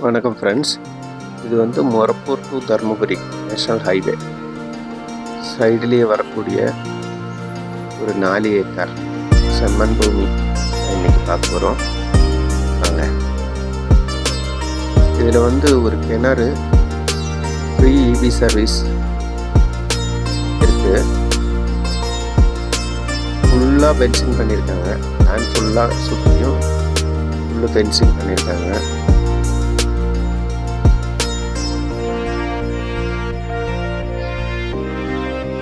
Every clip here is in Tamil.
வணக்கம் ஃப்ரெண்ட்ஸ். இது வந்து Morappur to Dharmapuri national highway சைட்லேயே வரக்கூடிய ஒரு 4 ஏக்கர் செம்மண் பூமி இன்னைக்கு பார்க்க போகிறோம். வாங்க. இதில் வந்து ஒரு கிணறு, ஃப்ரீ இபி சர்வீஸ் இருக்குது. ஃபுல்லாக பென்சிங் பண்ணியிருக்காங்க. அண்ட் ஃபுல்லாக சுற்றியும் ஃபுல்லு பென்சிங் பண்ணியிருக்காங்க.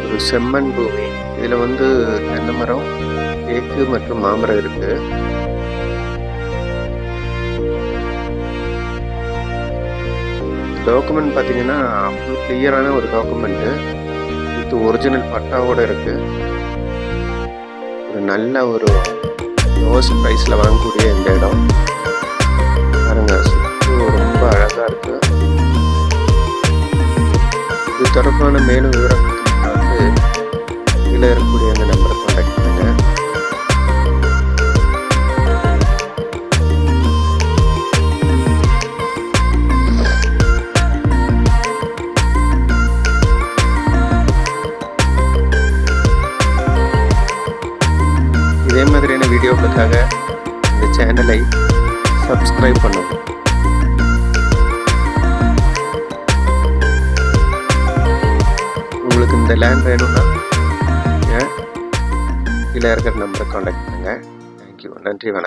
ஒரு செம்மண் பூமி. இதில் வந்து தென்னை மரம், தேக்கு மற்றும் மாமரம் இருக்கு. டாக்குமெண்ட் பார்த்தீங்கன்னா ஃபுல் கிளியரான ஒரு டாக்குமெண்ட்டு. இது ஒரிஜினல் பட்டாவோட இருக்கு. ஒரு நல்ல ஒரு லோவஸ்ட் ப்ரைஸில் வாங்கக்கூடிய இந்த இடம் பாருங்க. சுற்றும் ரொம்ப அழகாக இருக்கு. இது தொடர்பான மேலும் விவரங்கள் வந்து கீழே இருக்கக்கூடிய அந்த நம்பரை கான்டாக்ட் பண்ணுங்க. இதே மாதிரியான வீடியோக்களுக்காக இந்த சேனலை சப்ஸ்கிரைப் பண்ணுங்க. உங்களுக்கு இந்த லேண்ட் வேணும்னா கீழே இருக்கிற நம்பரை கான்டாக்ட் பண்ணுங்கள். தேங்க்யூ. நன்றி, வணக்கம்.